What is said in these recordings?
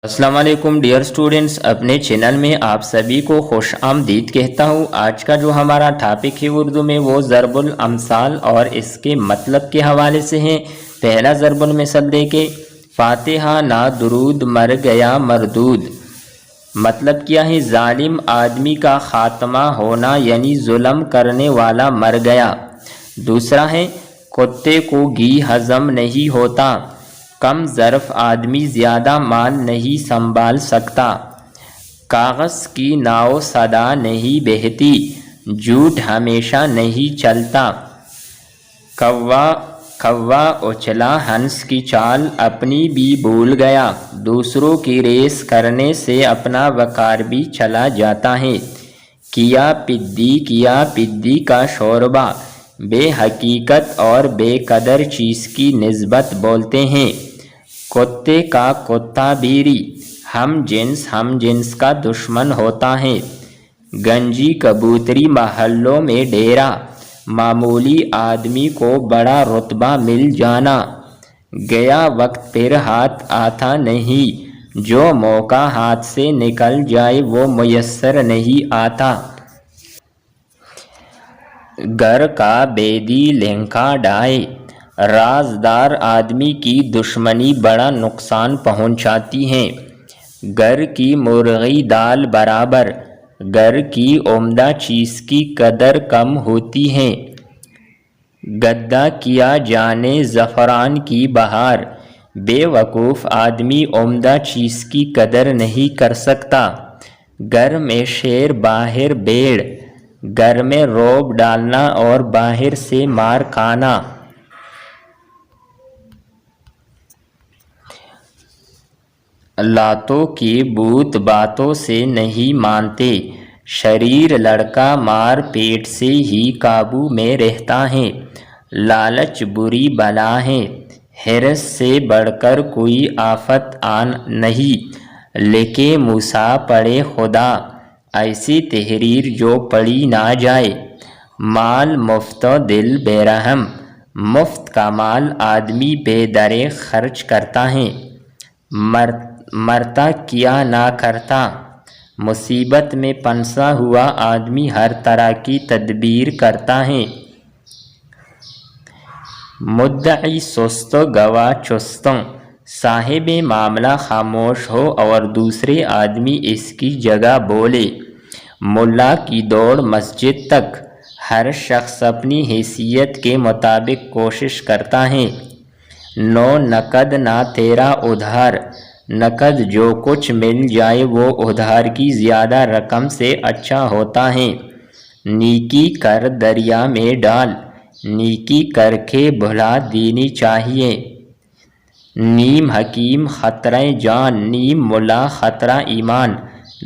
السلام علیکم dear students, اپنے چینل میں آپ سبھی کو خوش آمدید کہتا ہوں۔ آج کا جو ہمارا ٹاپک ہے اردو میں وہ ضرب الامثال اور اس کے مطلب کے حوالے سے ہیں۔ پہلا ضرب المثل دیکھیں، فاتحہ نہ درود مر گیا مردود۔ مطلب کیا ہے؟ ظالم آدمی کا خاتمہ ہونا، یعنی ظلم کرنے والا مر گیا۔ دوسرا ہے، کتے کو گھی ہضم نہیں ہوتا، کم ظرف آدمی زیادہ مال نہیں سنبھال سکتا۔ کاغذ کی ناؤ سدا نہیں بہتی، جھوٹ ہمیشہ نہیں چلتا۔ کوا اچھلا ہنس کی چال، اپنی بھی بھول گیا۔ دوسروں کی ریس کرنے سے اپنا وقار بھی چلا جاتا ہے۔ کیا پدی کا شوربہ، بے حقیقت اور بے قدر چیز کی نسبت بولتے ہیں۔ کتے کا کتا بیری، ہم جنس کا دشمن ہوتا ہے۔ گنجی کبوتری محلوں میں ڈیرا، معمولی آدمی کو بڑا رتبہ مل جانا۔ گیا وقت پھر ہاتھ آتا نہیں، جو موقع ہاتھ سے نکل جائے وہ میسر نہیں آتا۔ گھر کا بیدی لنکا ڈائے، رازدار آدمی کی دشمنی بڑا نقصان پہنچاتی ہے۔ گھر کی مرغی دال برابر، گھر کی عمدہ چیز کی قدر کم ہوتی ہے۔ گدا کیا جانے زعفران کی بہار، بے وقوف آدمی عمدہ چیز کی قدر نہیں کر سکتا۔ گھر میں شیر باہر بھیڑ، گھر میں رعب ڈالنا اور باہر سے مار کھانا۔ لاتوں کے بھوت باتوں سے نہیں مانتے، شریر لڑکا مار پیٹ سے ہی قابو میں رہتا ہے۔ لالچ بری بلا ہے، حرص سے بڑھ کر کوئی آفت آن نہیں۔ لکھے موسیٰ پڑھے خدا، ایسی تحریر جو پڑھی نہ جائے۔ مال مفت دل بے رحم، مفت کا مال آدمی بے درے خرچ کرتا ہے۔ مرتا کیا نہ کرتا، مصیبت میں پھنسا ہوا آدمی ہر طرح کی تدبیر کرتا ہے۔ مدعی سست گواہ چست، صاحب معاملہ خاموش ہو اور دوسرے آدمی اس کی جگہ بولے۔ ملا کی دوڑ مسجد تک، ہر شخص اپنی حیثیت کے مطابق کوشش کرتا ہے۔ نو نقد نہ تیرا ادھار، نقد جو کچھ مل جائے وہ ادھار کی زیادہ رقم سے اچھا ہوتا ہے۔ نیکی کر دریا میں ڈال، نیکی کر کے بھلا دینی چاہیے۔ نیم حکیم خطرہ جان، نیم ملا خطرہ ایمان،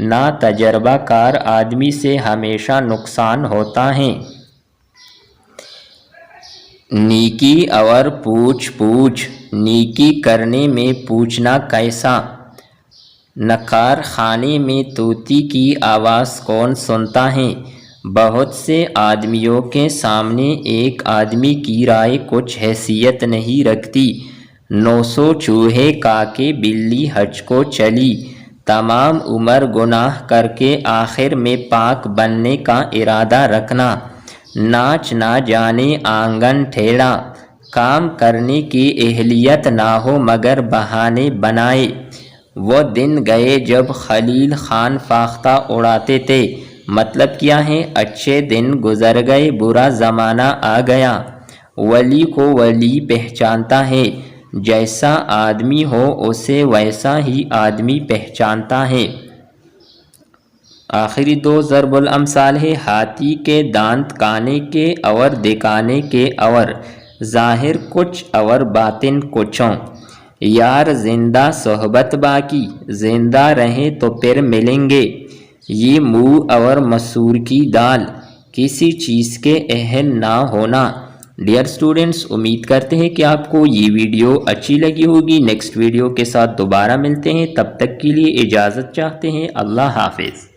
نا تجربہ کار آدمی سے ہمیشہ نقصان ہوتا ہے۔ نیکی اور پوچھ، نیکی کرنے میں پوچھنا کیسا؟ نقار خانے میں طوطی کی آواز کون سنتا ہے؟ بہت سے آدمیوں کے سامنے ایک آدمی کی رائے کچھ حیثیت نہیں رکھتی۔ 900 چوہے کاکے بلی حج کو چلی، تمام عمر گناہ کر کے آخر میں پاک بننے کا ارادہ رکھنا۔ ناچ نہ جانے آنگن ٹھیڑا، کام کرنے کی اہلیت نہ ہو مگر بہانے بنائے۔ وہ دن گئے جب خلیل خان فاختہ اڑاتے تھے۔ مطلب کیا ہے؟ اچھے دن گزر گئے، برا زمانہ آ گیا۔ ولی کو ولی پہچانتا ہے، جیسا آدمی ہو اسے ویسا ہی آدمی پہچانتا ہے۔ آخری 2 ضرب الامثال ہے۔ ہاتھی کے دانت کانے کے اور دکھانے کے اور، ظاہر کچھ اور باطن کچھ۔ یار زندہ صحبت باقی، زندہ رہیں تو پھر ملیں گے۔ یہ منہ اور مسور کی دال، کسی چیز کے اہل نہ ہونا۔ ڈیئر اسٹوڈنٹس، امید کرتے ہیں کہ آپ کو یہ ویڈیو اچھی لگی ہوگی۔ نیکسٹ ویڈیو کے ساتھ دوبارہ ملتے ہیں، تب تک کے لیے اجازت چاہتے ہیں۔ اللہ حافظ۔